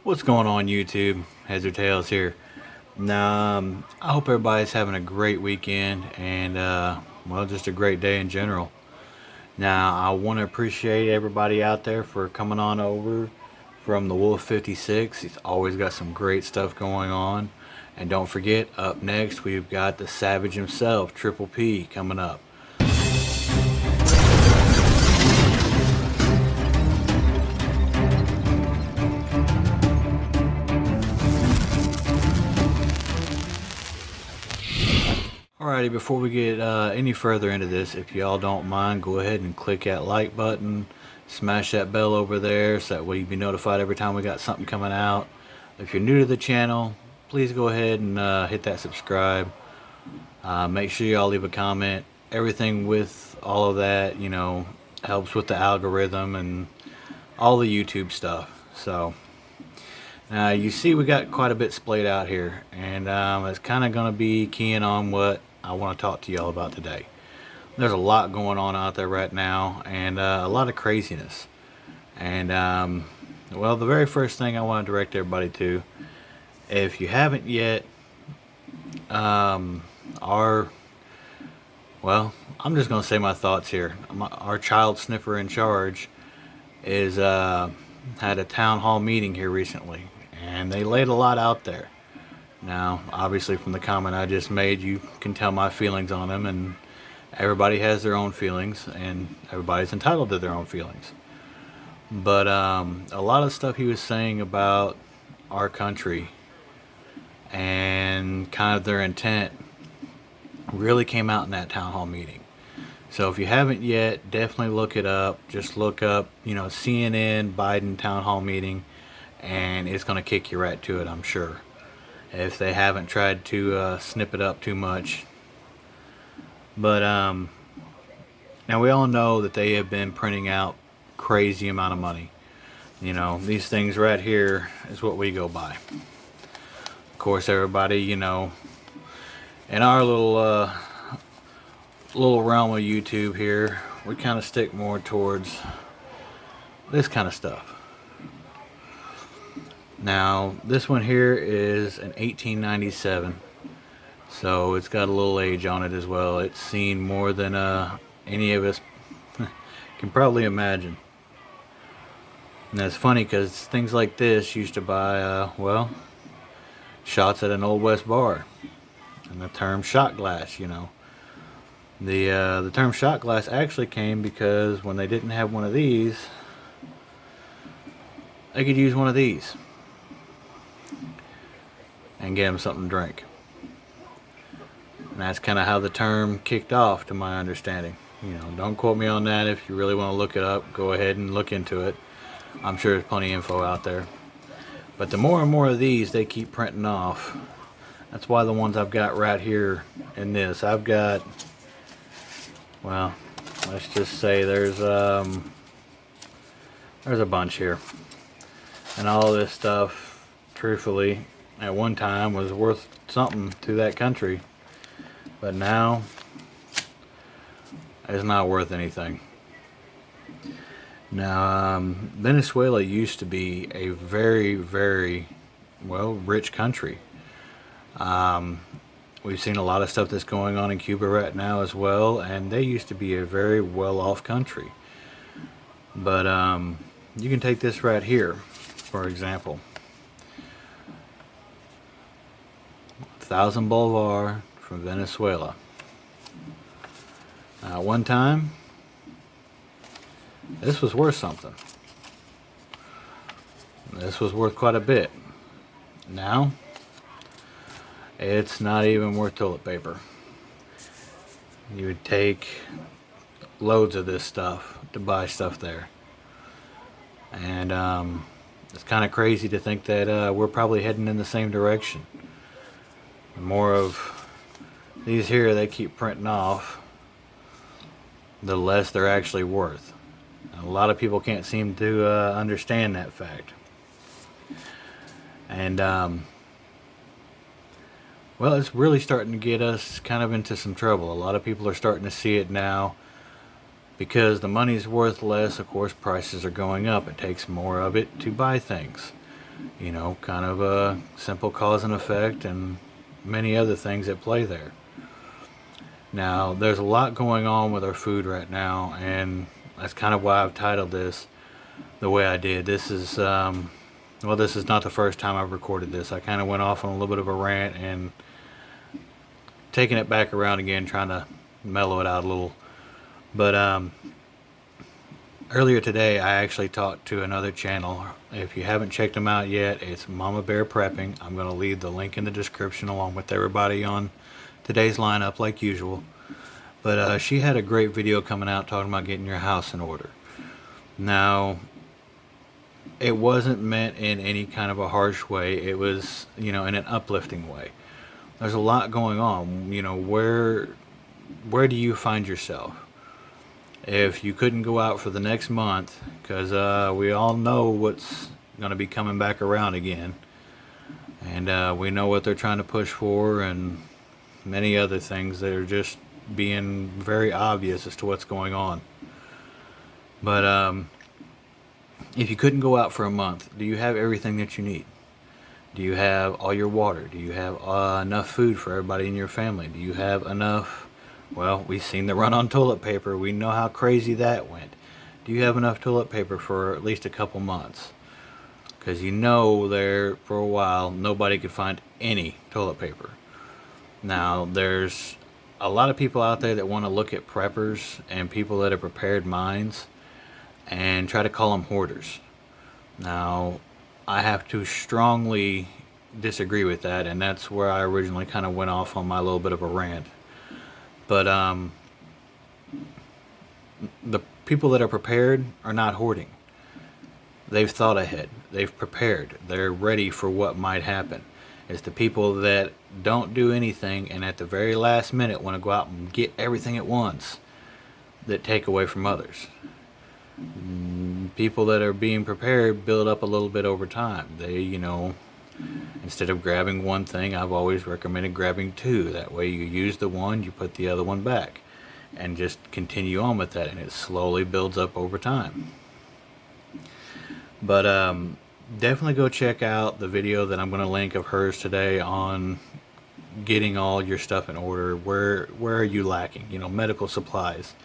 What's going on YouTube? Heads or Tails here. Now, I hope everybody's having a great weekend and, well, just a great day in general. Now, I want to appreciate everybody out there for coming on over from the Wolf 56. He's always got some great stuff going on. And don't forget, up next, we've got the Savage himself, Triple P, coming up. Alrighty, before we get any further into this, if y'all don't mind, go ahead and click that like button, smash that bell over there so that way you'll be notified every time we got something coming out. If you're new to the channel, please go ahead and hit that subscribe. Make sure y'all leave a comment. Everything with all of that, helps with the algorithm and all the YouTube stuff. So, now you see we got quite a bit splayed out here, and it's kind of going to be keying on what I want to talk to y'all about today. There's a lot going on out there right now, and a lot of craziness. And well, the very first thing I want to direct everybody to, if you haven't yet, our well, I'm just going to say my thoughts here. Our child sniffer in charge is had a town hall meeting here recently, and they laid a lot out there. Now, obviously, from the comment I just made, you can tell my feelings on them, and everybody has their own feelings, and everybody's entitled to their own feelings. But a lot of stuff he was saying about our country and kind of their intent really came out in that town hall meeting. So if you haven't yet, definitely look it up. Just look up, CNN Biden town hall meeting, and it's going to kick you right to it, I'm sure, if they haven't tried to snip it up too much. But now we all know that they have been printing out crazy amount of money. These things right here is what we go by. Of course, everybody, in our little realm of YouTube here, we kind of stick more towards this kind of stuff. Now, this one here is an 1897, so it's got a little age on it as well. It's seen more than any of us can probably imagine. And it's funny because things like this used to buy, shots at an Old West bar. And the term shot glass, The term shot glass actually came because when they didn't have one of these, they could use one of these and get them something to drink. And that's kind of how the term kicked off, to my understanding. Don't quote me on that. If you really want to look it up, go ahead and look into it. I'm sure there's plenty of info out there. But the more and more of these they keep printing off, that's why the ones I've got right here in this, I've got, well, let's just say there's a bunch here. And all this stuff, truthfully, at one time was worth something to that country, but now it's not worth anything. Now, Venezuela used to be a very, very, rich country. We've seen a lot of stuff that's going on in Cuba right now as well, and they used to be a very well-off country. But you can take this right here, for example. 1000 Bolivar from Venezuela. At one time, this was worth something. This was worth quite a bit. Now, it's not even worth toilet paper. You would take loads of this stuff to buy stuff there. And it's kind of crazy to think that we're probably heading in the same direction. The more of these here they keep printing off, the less they're actually worth. And a lot of people can't seem to understand that fact. And it's really starting to get us kind of into some trouble. A lot of people are starting to see it now. Because the money's worth less, of course, prices are going up. It takes more of it to buy things. You know, kind of a simple cause and effect and many other things at play there. Now, there's a lot going on with our food right now, and that's kind of why I've titled this the way I did. Well, this is not the first time I've recorded this. I kind of went off on a little bit of a rant and taking it back around again, trying to mellow it out a little. But earlier today, I actually talked to another channel. If you haven't checked them out yet, it's MamaBear Prepping. I'm going to leave the link in the description along with everybody on today's lineup like usual. But she had a great video coming out talking about getting your house in order. Now, it wasn't meant in any kind of a harsh way. It was, you know, in an uplifting way. There's a lot going on. You know, where do you find yourself? If you couldn't go out for the next month, because we all know what's going to be coming back around again, and we know what they're trying to push for, and many other things that are just being very obvious as to what's going on. But if you couldn't go out for a month, do you have everything that you need? Do you have all your water? Do you have enough food for everybody in your family? Do you have enough? Well, we've seen the run on toilet paper. We know how crazy that went. Do you have enough toilet paper for at least a couple months? Because you know there for a while nobody could find any toilet paper. Now, there's a lot of people out there that want to look at preppers and people that have prepared minds and try to call them hoarders. Now, I have to strongly disagree with that, and that's where I originally kind of went off on my little bit of a rant. But the people that are prepared are not hoarding. They've thought ahead. They've prepared. They're ready for what might happen. It's the people that don't do anything and at the very last minute want to go out and get everything at once that take away from others. People that are being prepared build up a little bit over time. They, you know, instead of grabbing one thing, I've always recommended grabbing two. That way you use the one, you put the other one back, and just continue on with that, and it slowly builds up over time. But definitely go check out the video that I'm going to link of hers today on getting all your stuff in order. Where are you lacking? You know, medical supplies.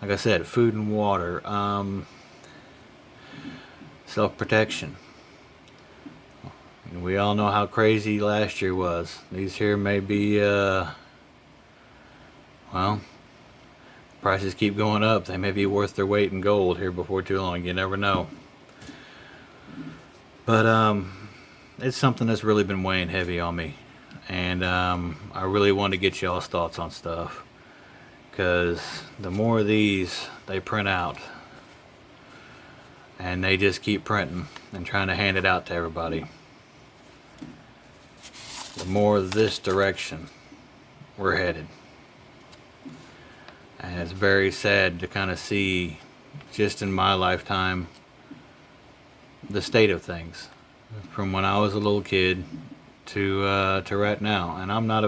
Like I said, food and water. Self-protection. We all know how crazy last year was. These here may be, well, prices keep going up. They may be worth their weight in gold here before too long. You never know. But it's something that's really been weighing heavy on me. And I really want to get y'all's thoughts on stuff. Because the more of these they print out, and they just keep printing and trying to hand it out to everybody, the more this direction we're headed. And it's very sad to kind of see, just in my lifetime, the state of things from when I was a little kid to right now. And I'm not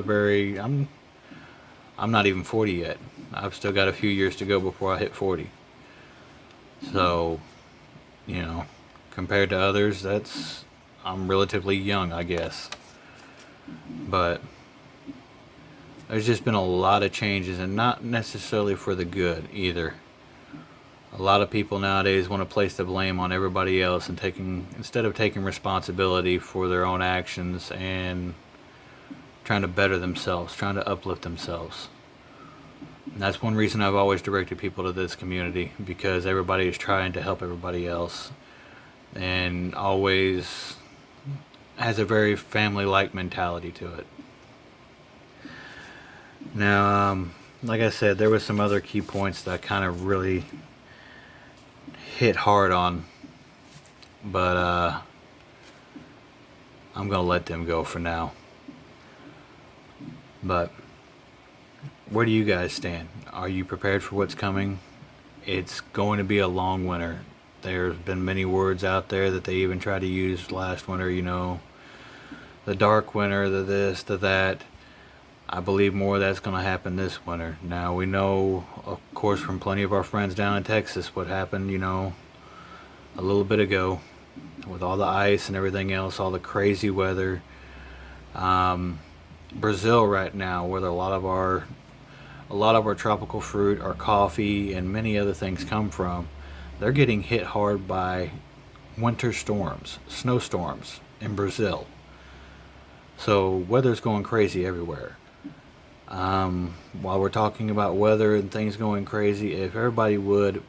even 40 yet. I've still got a few years to go before I hit 40. So, you know, compared to others, I'm relatively young, I guess. But there's just been a lot of changes, and not necessarily for the good either. A lot of people nowadays want to place the blame on everybody else, and instead of taking responsibility for their own actions and trying to better themselves, trying to uplift themselves. And that's one reason I've always directed people to this community, because everybody is trying to help everybody else and always has a very family-like mentality to it. Now, like I said, there was some other key points that I kind of really hit hard on, but I'm going to let them go for now. But where do you guys stand? Are you prepared for what's coming? It's going to be a long winter. There's been many words out there that they even tried to use last winter, you know, the dark winter, the this, the that. I believe more of that's going to happen this winter. Now, we know, of course, from plenty of our friends down in Texas what happened, you know, a little bit ago. with all the ice and everything else, all the crazy weather. Brazil right now, where a lot of our tropical fruit, our coffee, and many other things come from, they're getting hit hard by winter storms, snowstorms in Brazil. So weather's going crazy everywhere. While we're talking about weather and things going crazy, if everybody would,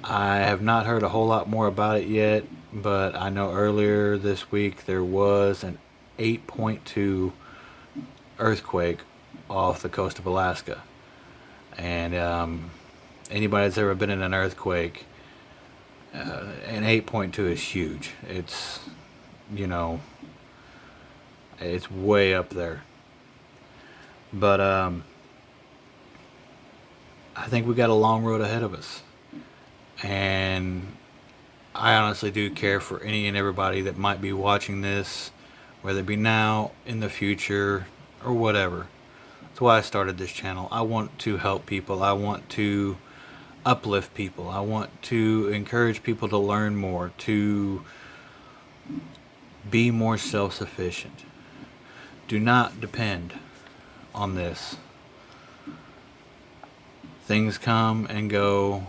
I have not heard a whole lot more about it yet, but I know earlier this week there was an 8.2 earthquake off the coast of Alaska. And anybody that's ever been in an earthquake, an 8.2 is huge. It's, you know, it's way up there. But I think we got a long road ahead of us. And I honestly do care for any and everybody that might be watching this, whether it be now, in the future, or whatever. That's why I started this channel. I want to help people. I want to uplift people. I want to encourage people to learn more, to be more self-sufficient. Do not depend on this. Things come and go.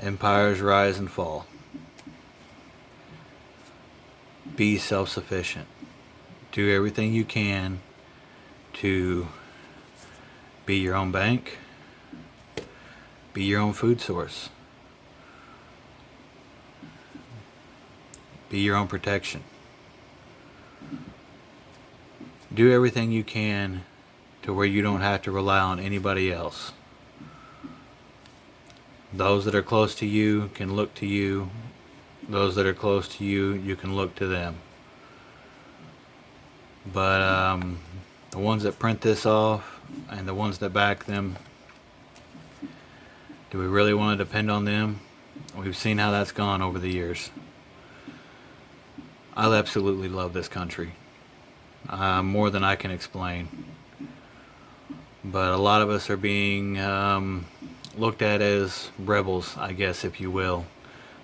Empires rise and fall. Be self-sufficient. Do everything you can to be your own bank, be your own food source, be your own protection. Do everything you can to where you don't have to rely on anybody else. Those that are close to you can look to you. Those that are close to you, you can look to them. But the ones that print this off and the ones that back them, do we really want to depend on them? We've seen how that's gone over the years. I absolutely love this country. More than I can explain. But a lot of us are being looked at as rebels, I guess, if you will.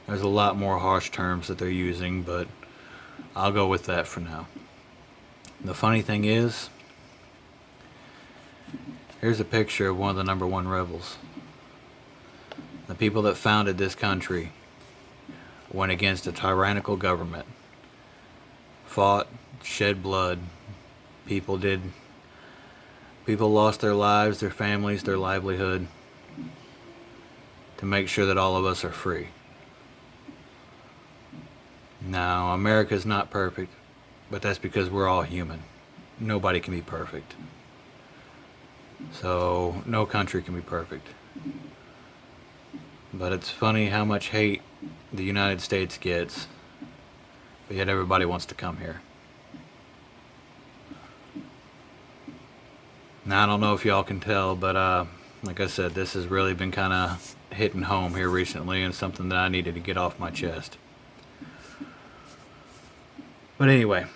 There's a lot more harsh terms that they're using, but I'll go with that for now. The funny thing is, here's a picture of one of the #1 rebels. The people that founded this country went against a tyrannical government, fought, shed blood. People lost their lives, their families, their livelihood to make sure that all of us are free. Now, America's not perfect, but that's because we're all human. Nobody can be perfect. So, no country can be perfect. But it's funny how much hate the United States gets, but yet everybody wants to come here. Now, I don't know if y'all can tell, but like I said, this has really been kind of hitting home here recently, and something that I needed to get off my chest. But anyway,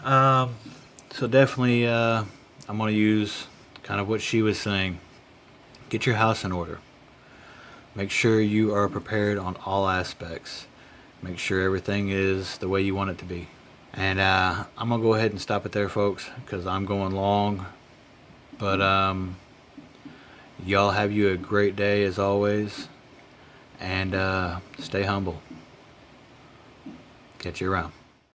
so definitely I'm going to use kind of what she was saying. Get your house in order. Make sure you are prepared on all aspects. Make sure everything is the way you want it to be. And I'm going to go ahead and stop it there, folks, because I'm going long. But y'all have you a great day as always. And stay humble. Catch you around.